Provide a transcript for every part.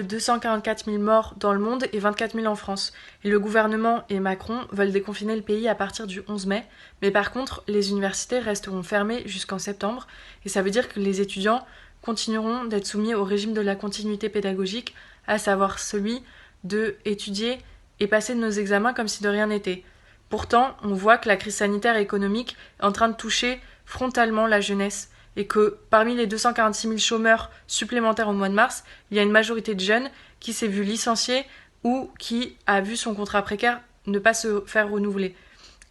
de 244 000 morts dans le monde et 24 000 en France. Et le gouvernement et Macron veulent déconfiner le pays à partir du 11 mai. Mais par contre, les universités resteront fermées jusqu'en septembre. Et ça veut dire que les étudiants continueront d'être soumis au régime de la continuité pédagogique, à savoir celui de étudier et passer nos examens comme si de rien n'était. Pourtant, on voit que la crise sanitaire et économique est en train de toucher frontalement la jeunesse et que parmi les 246 000 chômeurs supplémentaires au mois de mars, il y a une majorité de jeunes qui s'est vu licencier ou qui a vu son contrat précaire ne pas se faire renouveler.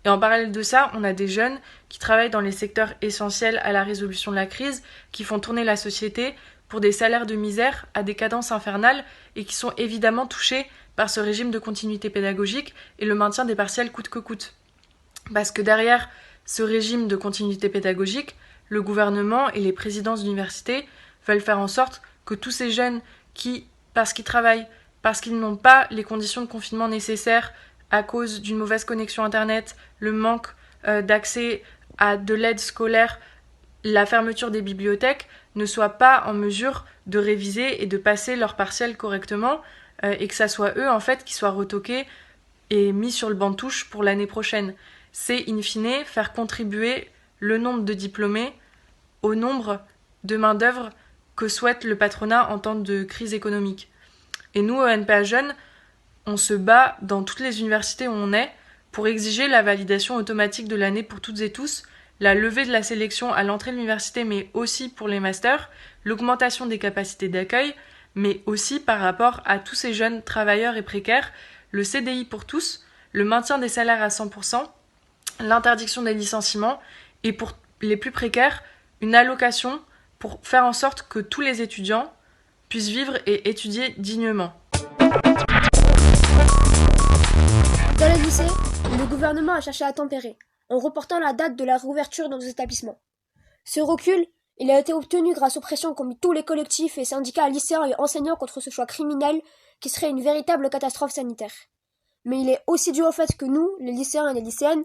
Et en parallèle de ça, on a des jeunes qui travaillent dans les secteurs essentiels à la résolution de la crise, qui font tourner la société pour des salaires de misère à des cadences infernales et qui sont évidemment touchés par ce régime de continuité pédagogique et le maintien des partiels coûte que coûte. Parce que derrière ce régime de continuité pédagogique, le gouvernement et les présidents d'université veulent faire en sorte que tous ces jeunes qui, parce qu'ils travaillent, parce qu'ils n'ont pas les conditions de confinement nécessaires à cause d'une mauvaise connexion Internet, le manque d'accès à de l'aide scolaire, la fermeture des bibliothèques, ne soient pas en mesure de réviser et de passer leurs partiels correctement et que ça soit eux en fait qui soient retoqués et mis sur le banc de touche pour l'année prochaine. C'est in fine faire contribuer le nombre de diplômés au nombre de main-d'œuvre que souhaite le patronat en temps de crise économique. Et nous, au NPA Jeunes, on se bat dans toutes les universités où on est pour exiger la validation automatique de l'année pour toutes et tous, la levée de la sélection à l'entrée de l'université, mais aussi pour les masters, l'augmentation des capacités d'accueil, mais aussi par rapport à tous ces jeunes travailleurs et précaires, le CDI pour tous, le maintien des salaires à 100%, l'interdiction des licenciements, et pour les plus précaires, une allocation pour faire en sorte que tous les étudiants puissent vivre et étudier dignement. Dans les lycées, le gouvernement a cherché à tempérer, en reportant la date de la réouverture dans nos établissements. Ce recul, il a été obtenu grâce aux pressions qu'ont mis tous les collectifs et syndicats lycéens et enseignants contre ce choix criminel qui serait une véritable catastrophe sanitaire. Mais il est aussi dû au fait que nous, les lycéens et les lycéennes,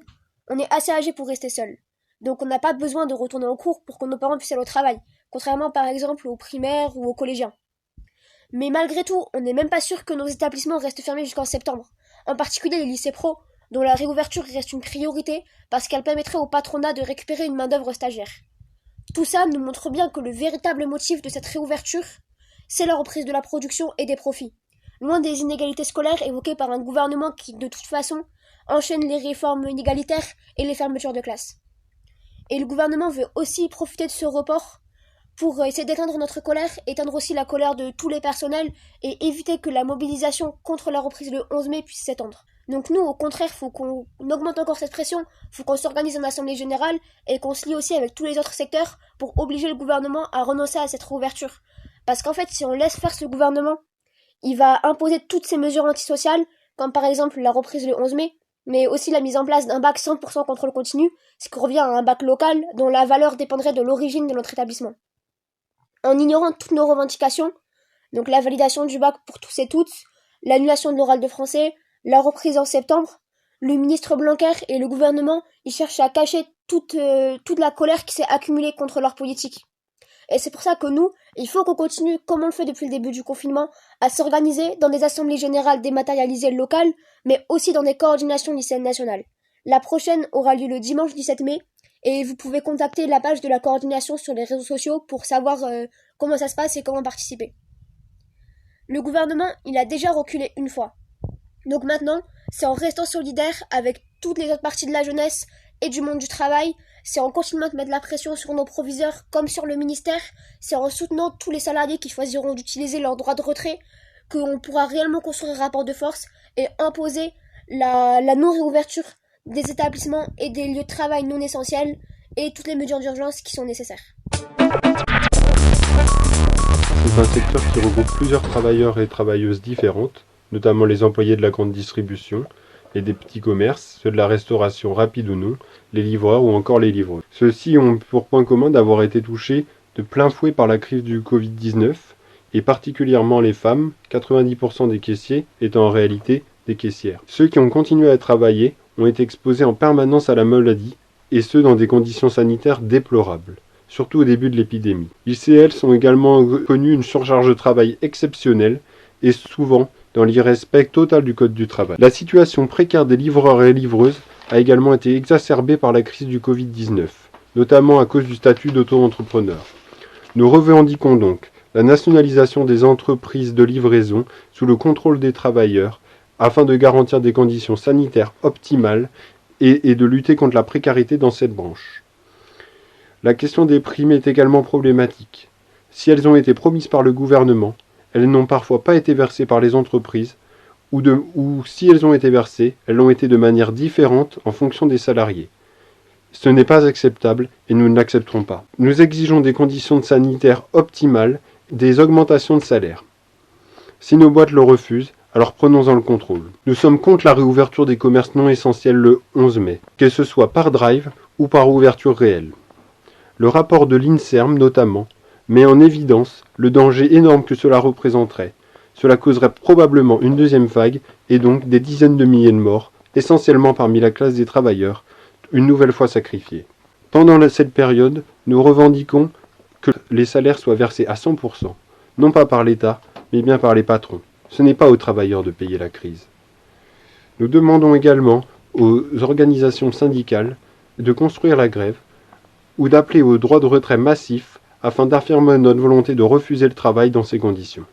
on est assez âgés pour rester seuls. Donc on n'a pas besoin de retourner en cours pour que nos parents puissent aller au travail, contrairement par exemple aux primaires ou aux collégiens. Mais malgré tout, on n'est même pas sûr que nos établissements restent fermés jusqu'en septembre, en particulier les lycées pro, dont la réouverture reste une priorité parce qu'elle permettrait au patronat de récupérer une main-d'œuvre stagiaire. Tout ça nous montre bien que le véritable motif de cette réouverture, c'est la reprise de la production et des profits, loin des inégalités scolaires évoquées par un gouvernement qui, de toute façon, enchaîne les réformes inégalitaires et les fermetures de classes. Et le gouvernement veut aussi profiter de ce report pour essayer d'éteindre notre colère, éteindre aussi la colère de tous les personnels et éviter que la mobilisation contre la reprise le 11 mai puisse s'étendre. Donc nous, au contraire, faut qu'on augmente encore cette pression, faut qu'on s'organise en assemblée générale et qu'on se lie aussi avec tous les autres secteurs pour obliger le gouvernement à renoncer à cette réouverture. Parce qu'en fait, si on laisse faire ce gouvernement, il va imposer toutes ces mesures antisociales, comme par exemple la reprise le 11 mai, mais aussi la mise en place d'un bac 100% contrôle continu, ce qui revient à un bac local dont la valeur dépendrait de l'origine de notre établissement. En ignorant toutes nos revendications, donc la validation du bac pour tous et toutes, l'annulation de l'oral de français, la reprise en septembre, le ministre Blanquer et le gouvernement, ils cherchent à cacher toute la colère qui s'est accumulée contre leur politique. Et c'est pour ça que nous, il faut qu'on continue, comme on le fait depuis le début du confinement, à s'organiser dans des assemblées générales dématérialisées locales, mais aussi dans des coordinations lycéennes nationales. La prochaine aura lieu le dimanche 17 mai, et vous pouvez contacter la page de la coordination sur les réseaux sociaux pour savoir comment ça se passe et comment participer. Le gouvernement, il a déjà reculé une fois. Donc maintenant, c'est en restant solidaire avec toutes les autres parties de la jeunesse et du monde du travail, c'est en continuant de mettre la pression sur nos proviseurs comme sur le ministère, c'est en soutenant tous les salariés qui choisiront d'utiliser leur droit de retrait qu'on pourra réellement construire un rapport de force et imposer la non-réouverture des établissements et des lieux de travail non essentiels et toutes les mesures d'urgence qui sont nécessaires. C'est un secteur qui regroupe plusieurs travailleurs et travailleuses différentes, notamment les employés de la grande distribution et des petits commerces, ceux de la restauration rapide ou non, les livreurs ou encore les livreux. Ceux-ci ont pour point commun d'avoir été touchés de plein fouet par la crise du Covid-19 et particulièrement les femmes, 90% des caissiers étant en réalité des caissières. Ceux qui ont continué à travailler ont été exposés en permanence à la maladie et ce dans des conditions sanitaires déplorables, surtout au début de l'épidémie. Ils et elles sont également connus une surcharge de travail exceptionnelle et souvent dans l'irrespect total du Code du travail. La situation précaire des livreurs et livreuses a également été exacerbée par la crise du Covid-19, notamment à cause du statut d'auto-entrepreneur. Nous revendiquons donc la nationalisation des entreprises de livraison sous le contrôle des travailleurs, afin de garantir des conditions sanitaires optimales et de lutter contre la précarité dans cette branche. La question des primes est également problématique. Si elles ont été promises par le gouvernement, elles n'ont parfois pas été versées par les entreprises, ou si elles ont été versées, elles l'ont été de manière différente en fonction des salariés. Ce n'est pas acceptable et nous ne l'accepterons pas. Nous exigeons des conditions sanitaires optimales, des augmentations de salaire. Si nos boîtes le refusent, alors prenons-en le contrôle. Nous sommes contre la réouverture des commerces non essentiels le 11 mai, que ce soit par drive ou par ouverture réelle. Le rapport de l'INSERM notamment met en évidence le danger énorme que cela représenterait. Cela causerait probablement une deuxième vague et donc des dizaines de milliers de morts, essentiellement parmi la classe des travailleurs, une nouvelle fois sacrifiés. Pendant cette période, nous revendiquons que les salaires soient versés à 100%, non pas par l'État, mais bien par les patrons. Ce n'est pas aux travailleurs de payer la crise. Nous demandons également aux organisations syndicales de construire la grève ou d'appeler au droit de retrait massif afin d'affirmer notre volonté de refuser le travail dans ces conditions.